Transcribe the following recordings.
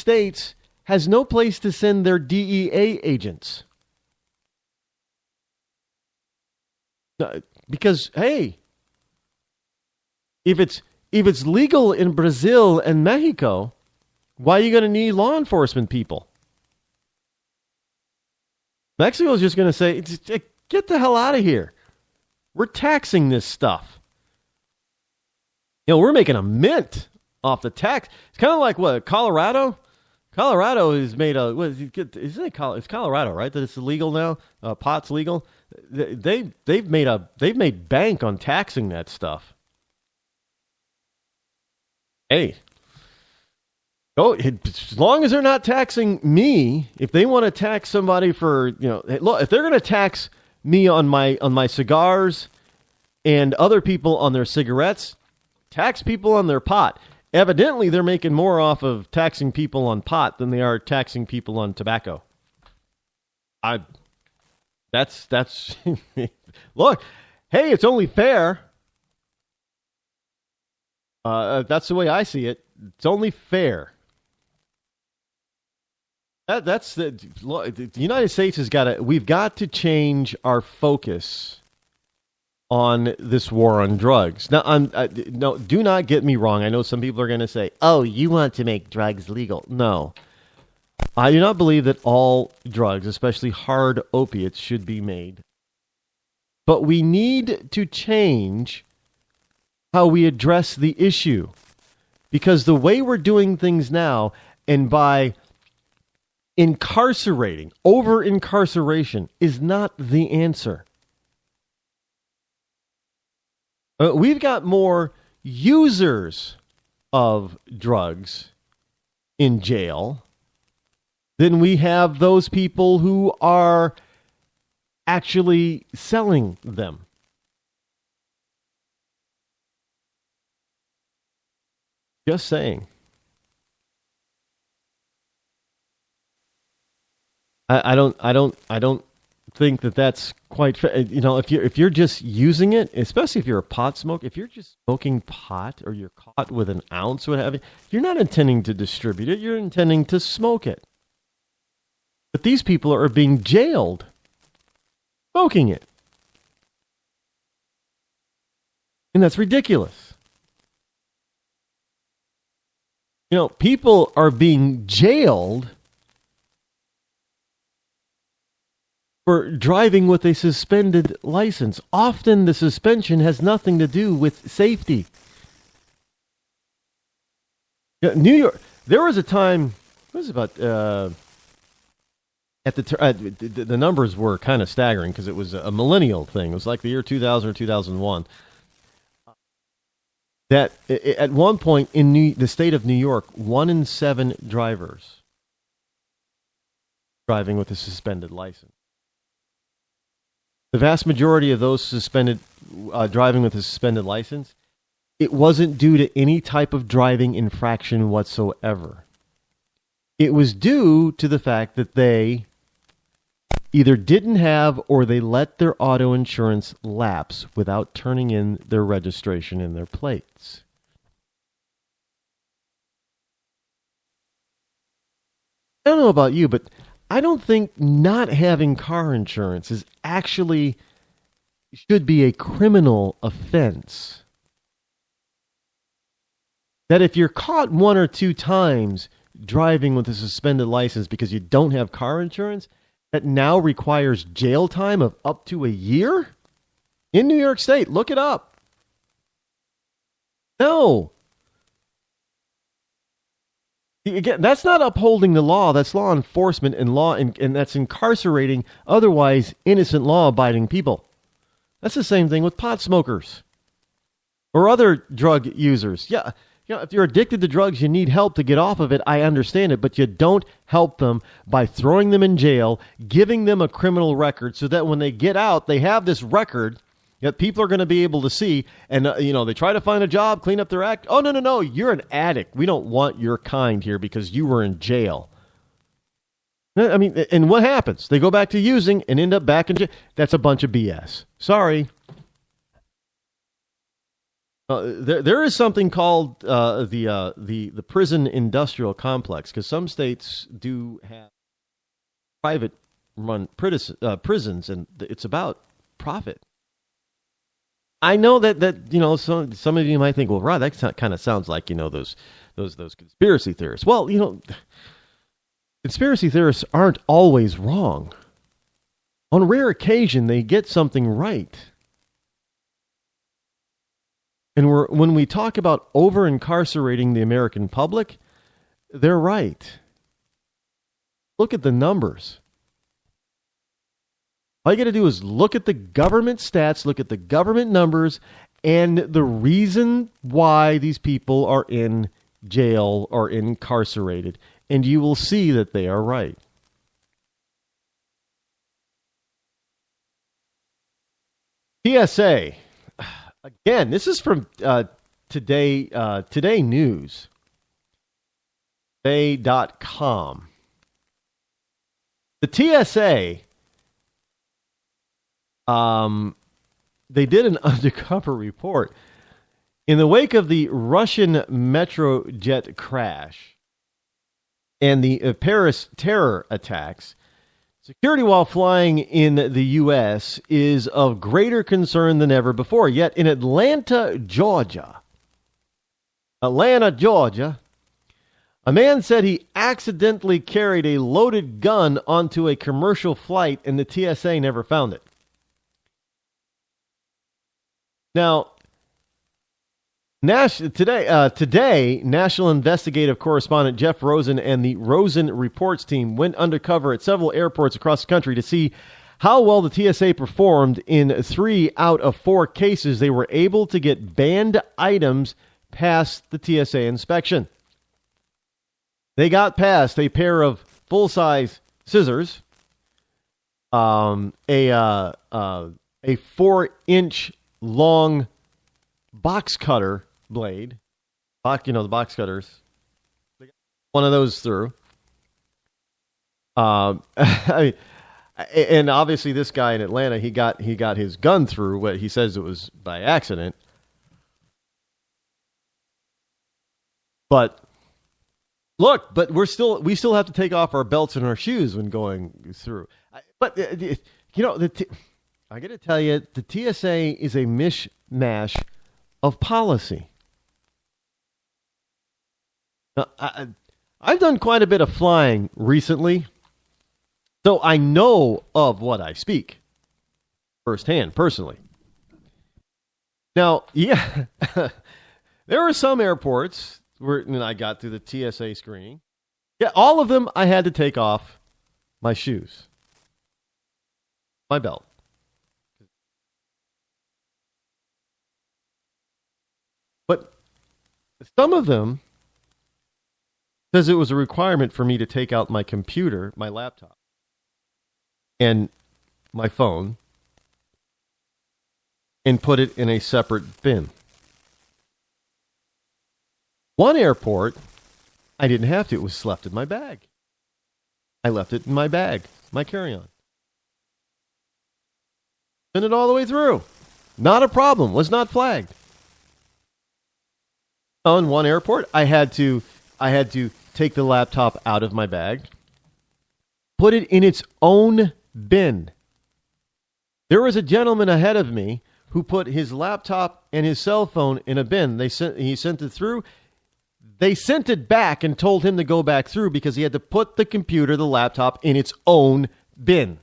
States has no place to send their DEA agents. Because, hey, if it's legal in Brazil and Mexico, why are you going to need law enforcement people? Mexico is just going to say, get the hell out of here. We're taxing this stuff. We're making a mint off the tax. It's kind of like what, Colorado? Colorado is made a, it's Colorado, right? That it's illegal now? Pot's legal. They've made bank on taxing that stuff. Hey, as long as they're not taxing me, if they want to tax somebody for, look, if they're going to tax me on my cigars and other people on their cigarettes, tax people on their pot. Evidently, they're making more off of taxing people on pot than they are taxing people on tobacco. That's look, hey, it's only fair. That's the way I see it. It's only fair. That's the United States we've got to change our focus on this war on drugs. Now, no, do not get me wrong. I know some people are going to say, "Oh, you want to make drugs legal?" No, I do not believe that all drugs, especially hard opiates, should be made. But we need to change how we address the issue, because the way we're doing things now, and by over-incarceration is not the answer. We've got more users of drugs in jail than we have those people who are actually selling them. Just saying. I don't think that that's quite fair. If you're just using it, especially if you're a pot smoker, if you're just smoking pot or you're caught with an ounce, what have you, you're not intending to distribute it. You're intending to smoke it. But these people are being jailed smoking it. And that's ridiculous. People are being jailed for driving with a suspended license. Often the suspension has nothing to do with safety. New York, there was a time, it was about, the numbers were kind of staggering because it was a millennial thing. It was like the year 2000 or 2001. That at one point in the state of New York, 1 in 7 drivers driving with a suspended license. The vast majority of those driving with a suspended license, it wasn't due to any type of driving infraction whatsoever. It was due to the fact that they either didn't have or they let their auto insurance lapse without turning in their registration and their plates. I don't know about you, but I don't think not having car insurance should be a criminal offense. That if you're caught 1 or 2 times driving with a suspended license because you don't have car insurance, that now requires jail time of up to a year? In New York State, look it up. No. Again, that's not upholding the law. That's law enforcement and that's incarcerating otherwise innocent law-abiding people. That's the same thing with pot smokers or other drug users. Yeah, if you're addicted to drugs, you need help to get off of it. I understand it, but you don't help them by throwing them in jail, giving them a criminal record so that when they get out, they have this record that people are going to be able to see. And, they try to find a job, clean up their act. Oh, no, you're an addict. We don't want your kind here because you were in jail. I mean, and what happens? They go back to using and end up back in jail. That's a bunch of BS. Sorry. There is something called the prison industrial complex, because some states do have private run prisons, and it's about profit. I know that some of you might think, well, Rod, that kind of sounds like those conspiracy theorists. Well, conspiracy theorists aren't always wrong. On rare occasion, they get something right. And when we talk about over-incarcerating the American public, they're right. Look at the numbers. All you got to do is look at the government stats, look at the government numbers, and the reason why these people are in jail or incarcerated, and you will see that they are right. TSA. Again, this is from Today News. Today.com. The TSA, they did an undercover report. In the wake of the Russian metro jet crash and the Paris terror attacks, security while flying in the U.S. is of greater concern than ever before. Yet in Atlanta, Georgia, a man said he accidentally carried a loaded gun onto a commercial flight and the TSA never found it. Now, today, National Investigative Correspondent Jeff Rosen and the Rosen Reports team went undercover at several airports across the country to see how well the TSA performed. In 3 out of 4 cases, they were able to get banned items past the TSA inspection. They got past a pair of full-size scissors, a 4-inch long box cutter blade, the box cutters. One of those through. And obviously, this guy in Atlanta, he got his gun through. What he says it was by accident, but. Look, but we still have to take off our belts and our shoes when going through. But I got to tell you, the TSA is a mishmash of policy. Now, I've done quite a bit of flying recently, so I know of what I speak firsthand, personally. Now, yeah, there are some airports. And I got through the TSA screening. Yeah, all of them, I had to take off my shoes, my belt. But some of them, because it was a requirement for me to take out my computer, my laptop, and my phone, and put it in a separate bin. One airport, I didn't have to. It was left in my bag. I left it in my bag, my carry-on. Sent it all the way through. Not a problem. Was not flagged. On one airport, I had to take the laptop out of my bag, put it in its own bin. There was a gentleman ahead of me who put his laptop and his cell phone in a bin. He sent it through. They sent it back and told him to go back through because he had to put the computer, the laptop, in its own bin.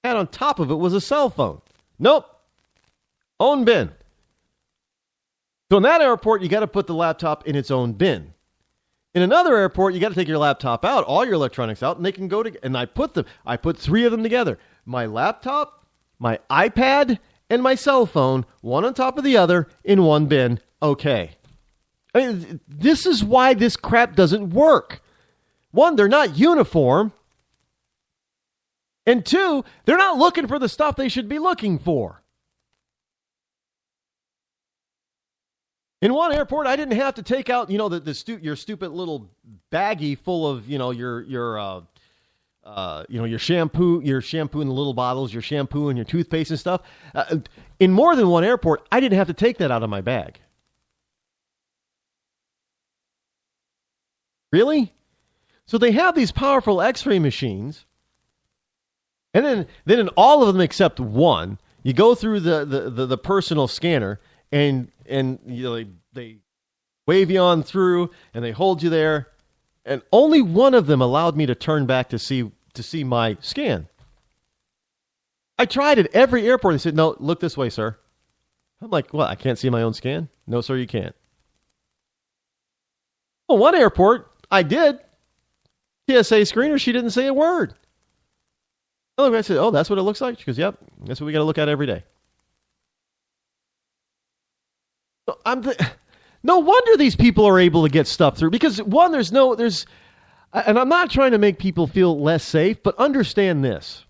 And on top of it was a cell phone. Nope. Own bin. So in that airport, you got to put the laptop in its own bin. In another airport, you got to take your laptop out, all your electronics out, and they can go to. And I put 3 of them together: my laptop, my iPad, and my cell phone, one on top of the other, in one bin. Okay. I mean, this is why this crap doesn't work. 1, they're not uniform. And 2, they're not looking for the stuff they should be looking for. In one airport, I didn't have to take out, your stupid little baggie full of, your your shampoo in the little bottles, your shampoo and your toothpaste and stuff. In more than one airport, I didn't have to take that out of my bag. Really? So they have these powerful X-ray machines, and then in all of them except one, you go through the personal scanner, and they wave you on through, and they hold you there, and only one of them allowed me to turn back to see my scan. I tried at every airport. They said, "No, look this way, sir." I'm like, "What? I can't see my own scan?" "No, sir, you can't." Well, one airport, I did. TSA screener, she didn't say a word. I said, "Oh, that's what it looks like?" She goes, "Yep, that's what we got to look at every day." So no wonder these people are able to get stuff through, because one, and I'm not trying to make people feel less safe, but understand this.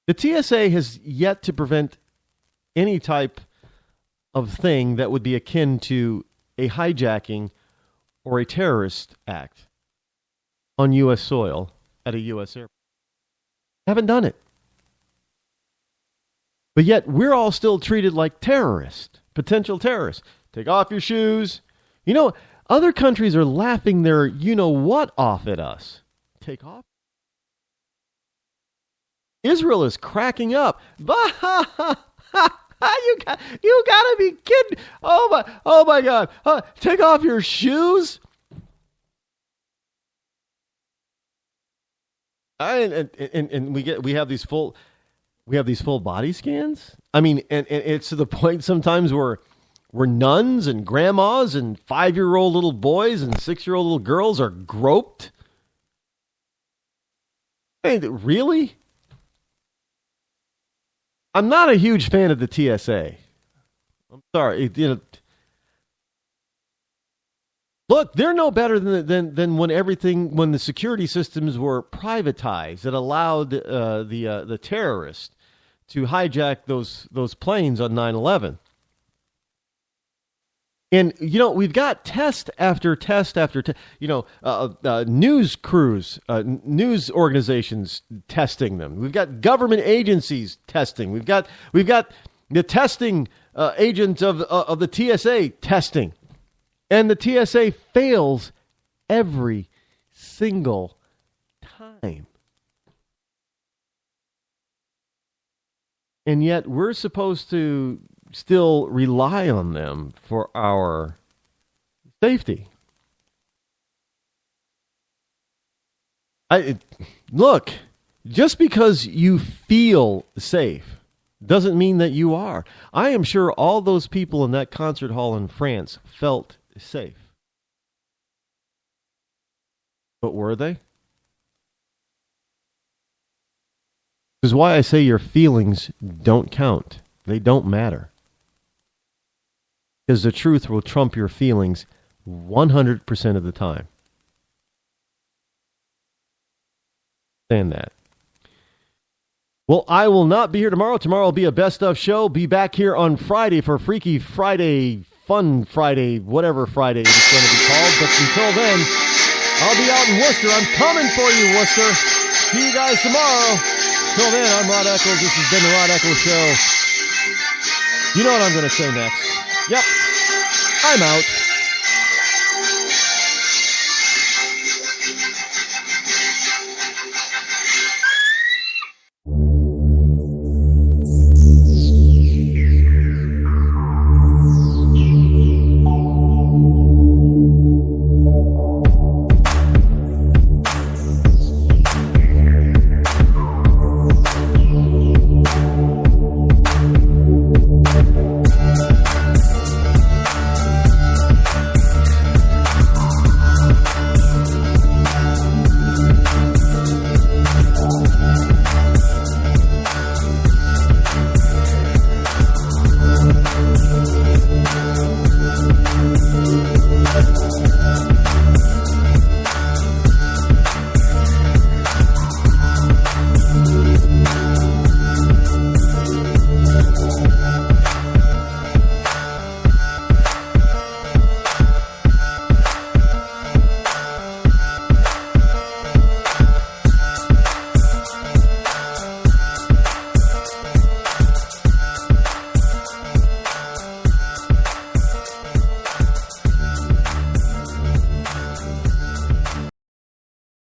The TSA has yet to prevent any type of thing that would be akin to a hijacking or a terrorist act on U.S. soil at a U.S. airport. Haven't done it. But yet we're all still treated like terrorists, potential terrorists. Take off your shoes. Other countries are laughing their you-know-what off at us. Take off. Israel is cracking up. You gotta be kidding. Oh my God. Take off your shoes? And we have these full body scans. I mean, and it's to the point sometimes where nuns and grandmas and 5-year-old little boys and 6-year-old little girls are groped. Hey, really? I'm not a huge fan of the TSA. I'm sorry. Look, they're no better than when the security systems were privatized that allowed the terrorists to hijack those planes on 9/11. And we've got test after test after test. News crews, news organizations testing them. We've got government agencies testing. We've got the testing agents of the TSA testing. And the TSA fails every single time. And yet we're supposed to still rely on them for our safety. Look, just because you feel safe doesn't mean that you are. I am sure all those people in that concert hall in France felt safe. But were they? This is why I say your feelings don't count. They don't matter. Because the truth will trump your feelings 100% of the time. Understand that. Well, I will not be here tomorrow. Tomorrow will be a best of show. Be back here on Friday for Freaky Friday, Fun Friday, whatever Friday it's going to be called. But until then, I'll be out in Worcester. I'm coming for you, Worcester. See you guys tomorrow. Till then, I'm Rod Eccles. This has been the Rod Eccles Show. You know what I'm going to say next. Yep. I'm out.